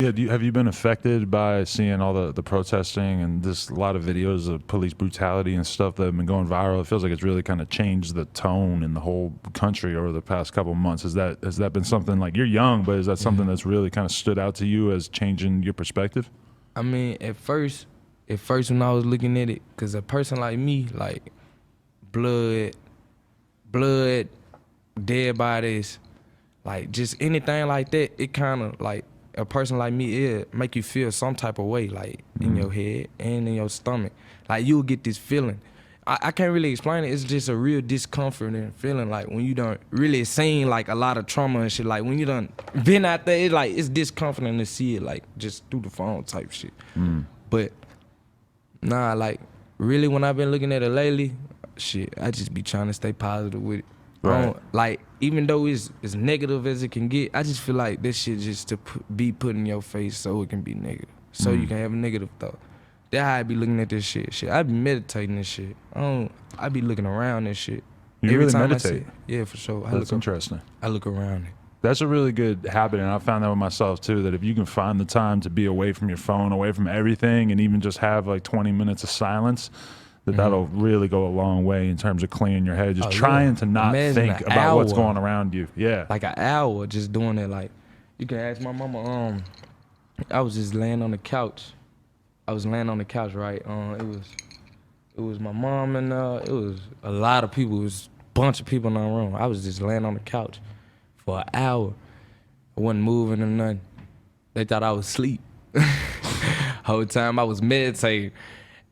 Yeah, have you been affected by seeing all the protesting and just a lot of videos of police brutality and stuff that have been going viral? It feels like it's really kind of changed the tone in the whole country over the past couple of months. Has that been something, like, you're young, but is that something that's really kind of stood out to you as changing your perspective? I mean, at first when I was looking at it, cause a person like me, like blood, dead bodies, like just anything like that, it kind of like a person like me, it make you feel some type of way, like in your head and in your stomach. Like you'll get this feeling. I can't really explain it. It's just a real discomforting feeling, like when you done really seen like a lot of trauma and shit. Like when you done been out there, it's discomforting to see it like just through the phone type shit. But nah, like really when I've been looking at it lately, shit, I just be trying to stay positive with it. Right. Like even though it's as negative as it can get, I just feel like this shit just to be put in your face so it can be negative, so you can have a negative thought. That's how I be looking at this shit. I be meditating this shit. I be looking around this shit. You Every really time meditate? Yeah, for sure. That's interesting. I look around it. That's a really good habit, and I found that with myself too, that if you can find the time to be away from your phone, away from everything, and even just have like 20 minutes of silence, that'll really go a long way in terms of clearing your head. Just trying to not Imagine think an about what's hour. going around you. Yeah. Like an hour just doing it. Like you can ask my mama. I was just laying on the couch. Right? It was my mom and it was a lot of people. It was a bunch of people in the room. I was just laying on the couch for an hour. I wasn't moving or nothing. They thought I was asleep. Whole time I was meditating.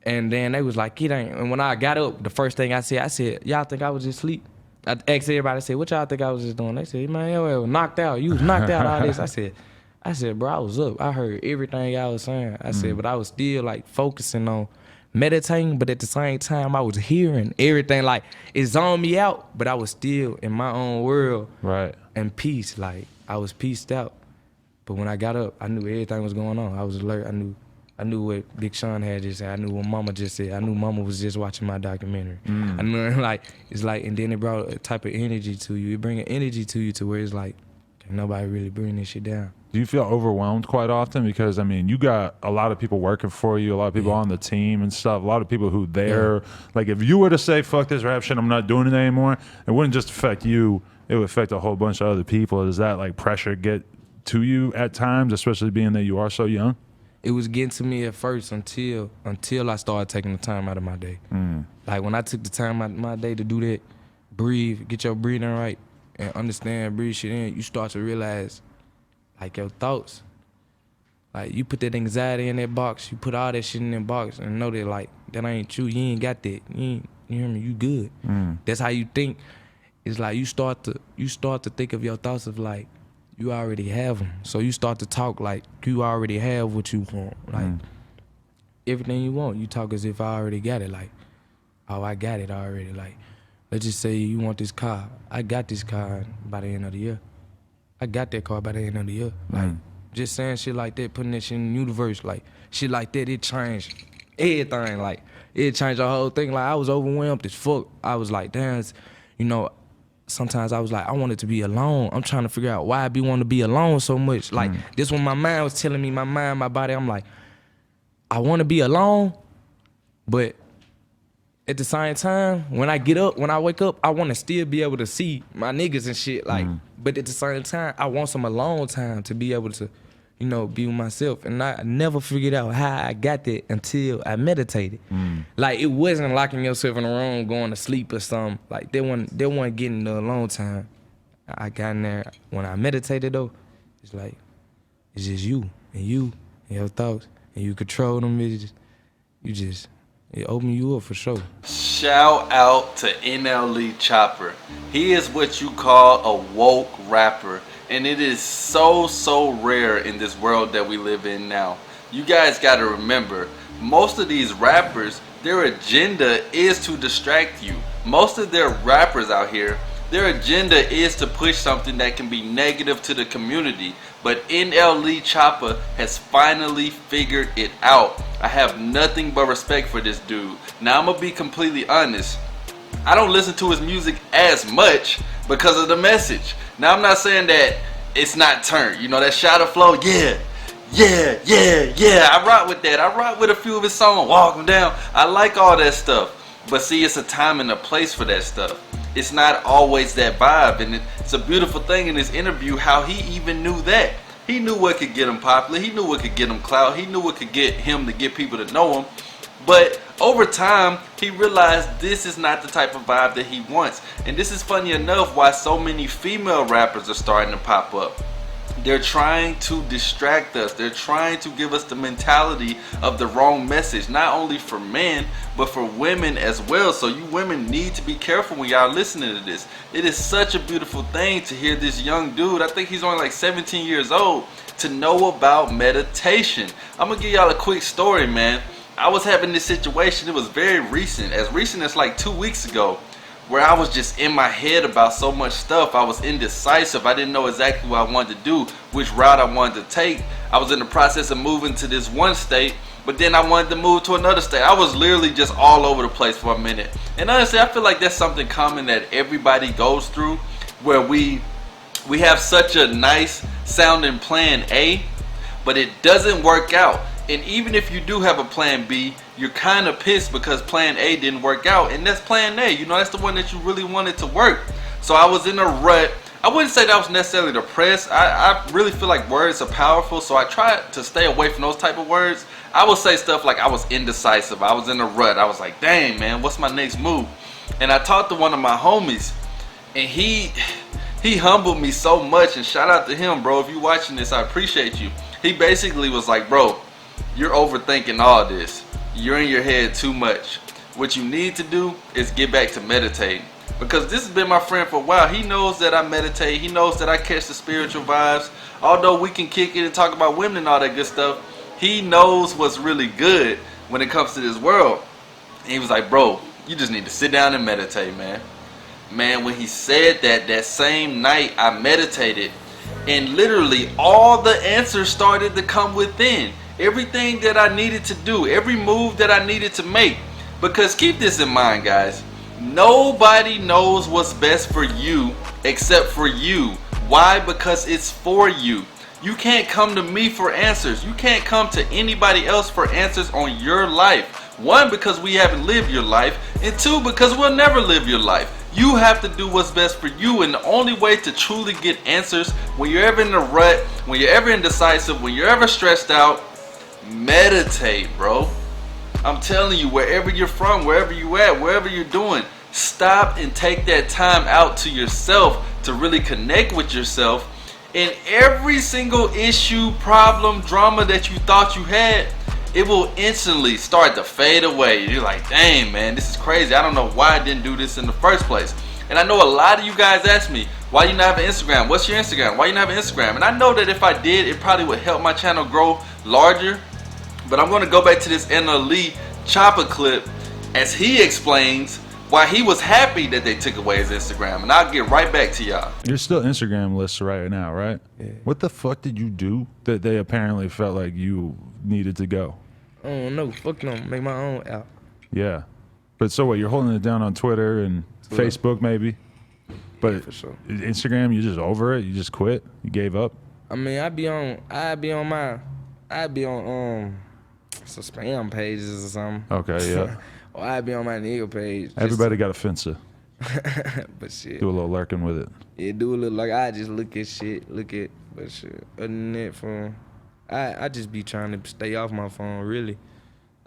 And then they was like, it ain't. And when I got up, the first thing I said, y'all think I was just asleep? I asked everybody, I said, what y'all think I was just doing? They said, man, yo, was knocked out. You was knocked out, all this. I said, bro, I was up. I heard everything y'all was saying. I said, but I was still like focusing on meditating, but at the same time, I was hearing everything. Like, it zoned me out, but I was still in my own world. Right. And peace. Like, I was peaced out. But when I got up, I knew everything was going on. I was alert. I knew what Big Sean had just said. I knew what Mama just said. I knew Mama was just watching my documentary. I knew, like, it's like, and then it brought a type of energy to you. It bring an energy to you to where it's like, can nobody really bring this shit down. Do you feel overwhelmed quite often? Because, I mean, you got a lot of people working for you, a lot of people on the team and stuff, a lot of people who like, if you were to say, fuck this rap shit, I'm not doing it anymore, it wouldn't just affect you, it would affect a whole bunch of other people. Does that, like, pressure get to you at times, especially being that you are so young? It was getting to me at first until I started taking the time out of my day. Like when I took the time out of my day to do that, breathe, get your breathing right, and understand, breathe shit in, you start to realize, like, your thoughts. Like, you put that anxiety in that box, you put all that shit in that box, and know that, like, that ain't you. You ain't got that. You hear me? You good. That's how you think. It's like you start to think of your thoughts of, like, you already have them. So you start to talk like you already have what you want. Like, everything you want, you talk as if I already got it. Like, oh, I got it already. Like, let's just say you want this car. I got this car by the end of the year. I got that car by the end of the year. Like, just saying shit like that, putting that shit in the universe, like, shit like that, it changed everything. Like, it changed the whole thing. Like, I was overwhelmed as fuck. I was like, damn, you know, sometimes I was like, I wanted to be alone. I'm trying to figure out why I be wanting to be alone so much. Like, this when my mind was telling me, my mind, my body, I'm like, I want to be alone, but at the same time, when I wake up, I want to still be able to see my niggas and shit. Like, but at the same time, I want some alone time to be able to, you know, be with myself. And I never figured out how I got that until I meditated. Like, it wasn't locking yourself in a room, going to sleep or something. Like, they weren't getting the alone time. I got in there. When I meditated, though, it's like, it's just you and your thoughts, and you control them. It opened you up for sure. Shout out to NLE Chopper. He is what you call a woke rapper, and it is so rare in this world that we live in now. You guys gotta remember, most of these rappers, their agenda is to distract you. Most of their rappers out here, their agenda is to push something that can be negative to the community. But NLE Choppa has finally figured it out. I have nothing but respect for this dude. Now, I'm gonna be completely honest. I don't listen to his music as much because of the message. Now, I'm not saying that it's not turned. You know, that shadow flow, yeah, I rock with that. I rock with a few of his songs, Walk 'em Down. I like all that stuff. But see, it's a time and a place for that stuff. It's not always that vibe. And it's a beautiful thing in this interview how he even knew that. He knew what could get him popular. He knew what could get him clout. He knew what could get him to get people to know him. But over time, he realized this is not the type of vibe that he wants. And this is funny enough why so many female rappers are starting to pop up. They're trying to distract us. They're trying to give us the mentality of the wrong message, not only for men, but for women as well. So you women need to be careful when y'all listening to this. It is such a beautiful thing to hear this young dude, I think he's only like 17 years old, to know about meditation. I'm gonna give y'all a quick story, man. I was having this situation, it was very recent as like 2 weeks ago, where I was just in my head about so much stuff. I was indecisive. I didn't know exactly what I wanted to do, which route I wanted to take. I was in the process of moving to this one state, but then I wanted to move to another state. I was literally just all over the place for a minute. And honestly, I feel like that's something common that everybody goes through, where we have such a nice sounding plan A, but it doesn't work out. And even if you do have a plan B, you're kind of pissed because plan A didn't work out. And that's plan A. You know, that's the one that you really wanted to work. So I was in a rut. I wouldn't say that I was necessarily depressed. I really feel like words are powerful. So I tried to stay away from those type of words. I would say stuff like I was indecisive. I was in a rut. I was like, dang, man, what's my next move? And I talked to one of my homies. And he humbled me so much. And shout out to him, bro. If you're watching this, I appreciate you. He basically was like, bro, you're overthinking all this. You're in your head too much. What you need to do is get back to meditating. Because this has been my friend for a while. He knows that I meditate. He knows that I catch the spiritual vibes. Although we can kick it and talk about women and all that good stuff, he knows what's really good when it comes to this world. And he was like, bro, you just need to sit down and meditate, man. Man, when he said that, that same night I meditated, and literally all the answers started to come within. Everything that I needed to do, every move that I needed to make. Because keep this in mind, guys. Nobody knows what's best for you except for you. Why? Because it's for you. You can't come to me for answers. You can't come to anybody else for answers on your life. One, because we haven't lived your life. And two, because we'll never live your life. You have to do what's best for you, and the only way to truly get answers when you're ever in a rut, when you're ever indecisive, when you're ever stressed out, meditate, bro. I'm telling you, wherever you're from, wherever you at, wherever you're doing, stop and take that time out to yourself to really connect with yourself. And every single issue, problem, drama that you thought you had, it will instantly start to fade away. You're like, dang, man, this is crazy. I don't know why I didn't do this in the first place. And I know a lot of you guys ask me, why you not have an Instagram? What's your Instagram? Why you not have an Instagram? And I know that if I did, it probably would help my channel grow larger. But I'm going to go back to this NLE Choppa clip as he explains why he was happy that they took away his Instagram. And I'll get right back to y'all. You're still Instagram lists right now, right? Yeah. What the fuck did you do that they apparently felt like you needed to go? I don't know. Fuck them. Make my own app. Yeah. But so what, you're holding it down on Twitter and Facebook maybe? But Yeah, for sure. Instagram, you just over it? You just quit? You gave up? I mean, I'd be on some spam pages or something. Okay, yeah. Or I'd be on my nigga page. Everybody got a fencer. But shit. Do a little lurking with it. Yeah, do a little like I just look at shit, but shit. Other than that, from I just be trying to stay off my phone. Really,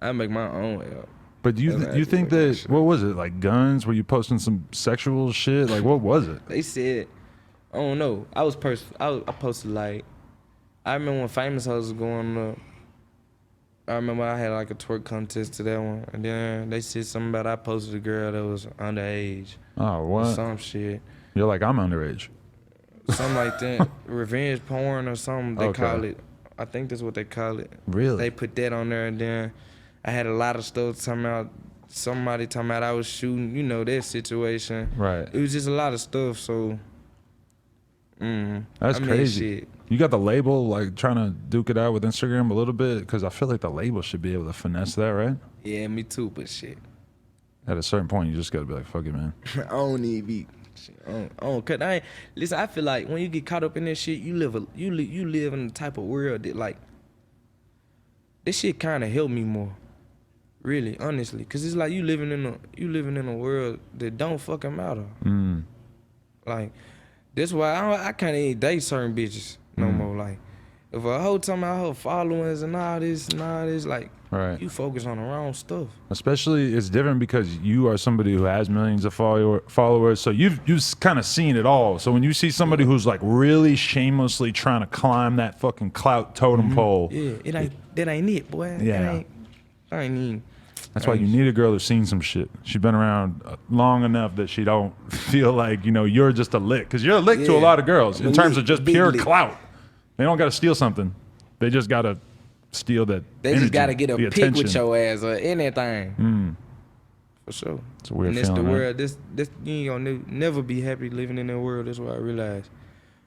I make my own app. But do you think that what was it, like guns? Were you posting some sexual shit? Like what was it? They said, I don't know. I posted like, I remember when Famous Hoes was going up. I remember I had like a twerk contest to that one, and then they said something about I posted a girl that was underage. Oh, what? Some shit. You're like, I'm underage. Something like that. Revenge porn or something they Okay. call it. I think that's what they call it. Really? They put that on there, and then I had a lot of stuff somebody talking about I was shooting, you know, that situation. Right. It was just a lot of stuff, so. That's I mean, crazy. shit. You got the label, like trying to duke it out with Instagram a little bit? Because I feel like the label should be able to finesse that, right? Yeah, me too, but shit. At a certain point, you just got to be like, fuck it, man. I don't need be. Shit, I don't, cause listen, I feel like when you get caught up in that shit, you live in the type of world that like this shit kind of helped me more. Really, honestly, cause it's like you living in a world that don't fucking matter. Like, that's why I can't even date certain bitches no more. Like, if a whole time about her followers and all this, like, Right. you focus on the wrong stuff. Especially, it's different because you are somebody who has millions of followers, so you've kind of seen it all. So when you see somebody who's like really shamelessly trying to climb that fucking clout totem pole, Yeah, that ain't it, boy. Yeah. I ain't even. that's why you need a girl who's seen some shit. She's been around long enough that she don't feel like, you know, you're just a lick. Because you're a lick to a Yeah. lot of girls in terms of just Big pure lick. clout. They don't got to steal something. They just got to steal that They energy, just gotta get a the pic attention. with your ass or anything. For sure. It's a weird and it's feeling, the right? world. This you ain't gonna never be happy living in that world. That's what I realized.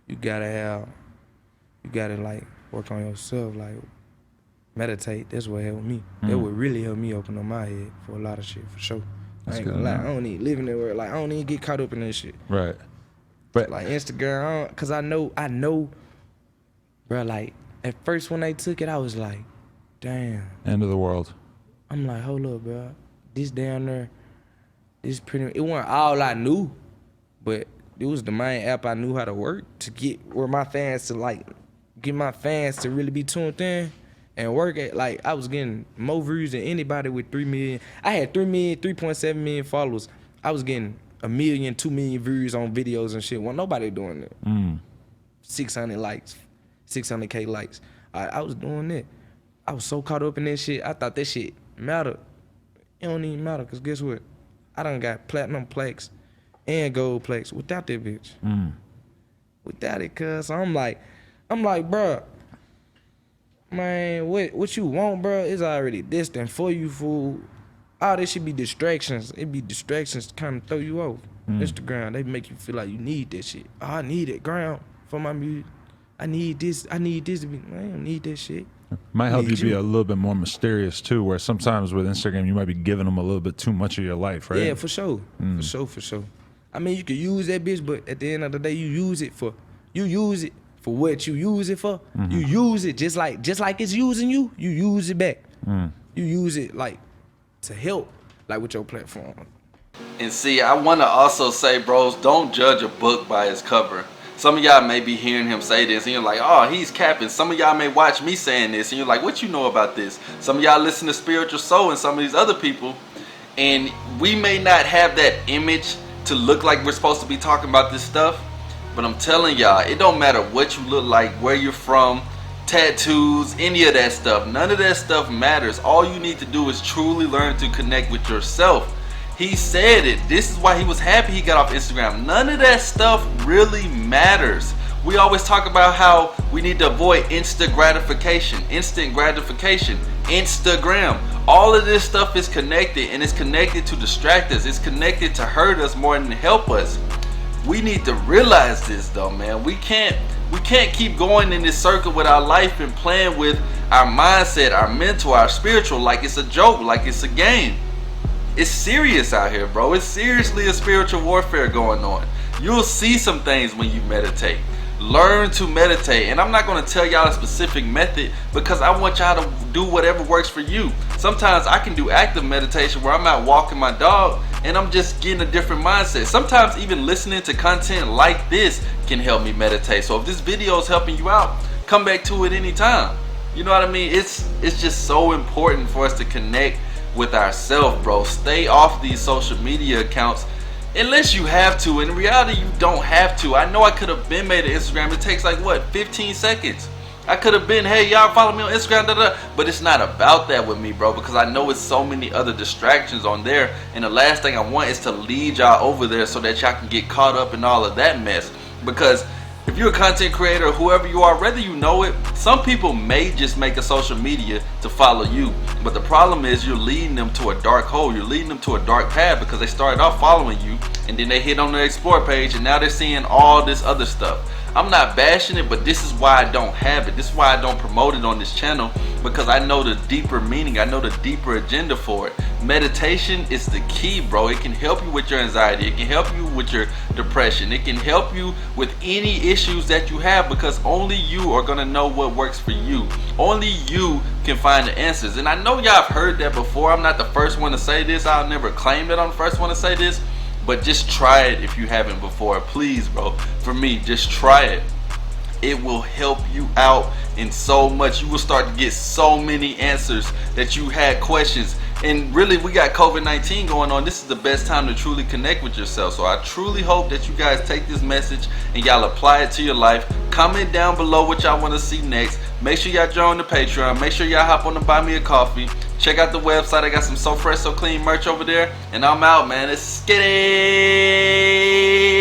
You gotta like work on yourself. Like meditate. That's what helped me. That would really help me open up my head for a lot of shit, for sure. That's I ain't good gonna lie. enough. I don't even live in that world. Like I don't even get caught up in that shit. Right. But Like Instagram, cause I know, bro. Like at first when they took it, I was like, damn. end of the world. I'm like, hold up, bro. This down there, this pretty. It wasn't all I knew, but it was the main app I knew how to work to get where my fans to like, get my fans to really be tuned in and work at. Like I was getting more views than anybody with 3 million. I had 3.7 million followers. I was getting 1 million, 2 million views on videos and shit. Wasn't nobody doing that. 600 likes, 600K likes. I was doing that. I was so caught up in that shit. I thought that shit mattered. It don't even matter, cause guess what? I done got platinum plaques and gold plaques without that bitch. Without it, cuz. So I'm like, bruh, man, what you want, bruh, is already distant for you, fool. All this should be distractions. It be distractions to kind of throw you off. Instagram, they make you feel like you need that shit. Oh, I need it, ground, for my music. I need this to be, I don't need that shit. Might help you Need be you. a little bit more mysterious too, where sometimes with Instagram you might be giving them a little bit too much of your life, right? Yeah, for sure. For sure. I mean, you could use that bitch, but at the end of the day, you use it for what you use it for. You use it just like it's using you. You use it back. You use it like to help, like with your platform. And see, I want to also say, bros, don't judge a book by its cover. Some of y'all may be hearing him say this and you're like, oh, he's capping. Some of y'all may watch me saying this and you're like, what you know about this? Some of y'all listen to Spiritual Soul and some of these other people, and we may not have that image to look like we're supposed to be talking about this stuff, but I'm telling y'all, it don't matter what you look like, where you're from, tattoos, any of that stuff. None of that stuff matters. All you need to do is truly learn to connect with yourself. He said it. This is why he was happy he got off Instagram. None of that stuff really matters. We always talk about how we need to avoid instant gratification. Instagram. All of this stuff is connected, and it's connected to distract us. It's connected to hurt us more than help us. We need to realize this though, man. We can't keep going in this circle with our life and playing with our mindset, our mental, our spiritual like it's a joke, like it's a game. It's serious out here, bro. It's seriously a spiritual warfare going on. You'll see some things when you meditate. Learn to meditate. And I'm not going to tell y'all a specific method because I want y'all to do whatever works for you. Sometimes I can do active meditation where I'm out walking my dog and I'm just getting a different mindset. Sometimes even listening to content like this can help me meditate. So if this video is helping you out, come back to it anytime. You know what I mean? It's just so important for us to connect with ourselves, bro. Stay off these social media accounts unless you have to. In reality, you don't have to. I know I could have been made an Instagram. It takes like what, 15 seconds. I could have been, hey, y'all follow me on Instagram, but it's not about that with me, bro, because I know it's so many other distractions on there, and the last thing I want is to lead y'all over there so that y'all can get caught up in all of that mess. Because if you're a content creator or whoever you are, whether you know it, some people may just make a social media to follow you. But the problem is you're leading them to a dark hole. You're leading them to a dark path because they started off following you and then they hit on their explore page and now they're seeing all this other stuff. I'm not bashing it, but this is why I don't have it. This is why I don't promote it on this channel, because I know the deeper meaning. I know the deeper agenda for it. Meditation is the key, bro. It can help you with your anxiety. It can help you with your depression. It can help you with any issues that you have, because only you are gonna know what works for you. Only you can find the answers. And I know y'all have heard that before. I'm not the first one to say this. I'll never claim that I'm the first one to say this, but just try it if you haven't before. Please, bro. For me, just try it. It will help you out in so much. You will start to get so many answers that you had questions. And really, we got COVID-19 going on. This is the best time to truly connect with yourself. So I truly hope that you guys take this message and y'all apply it to your life. Comment down below what y'all want to see next. Make sure y'all join the Patreon. Make sure y'all hop on the Buy Me a Coffee. Check out the website. I got some So Fresh So Clean merch over there. And I'm out, man. Let's get it.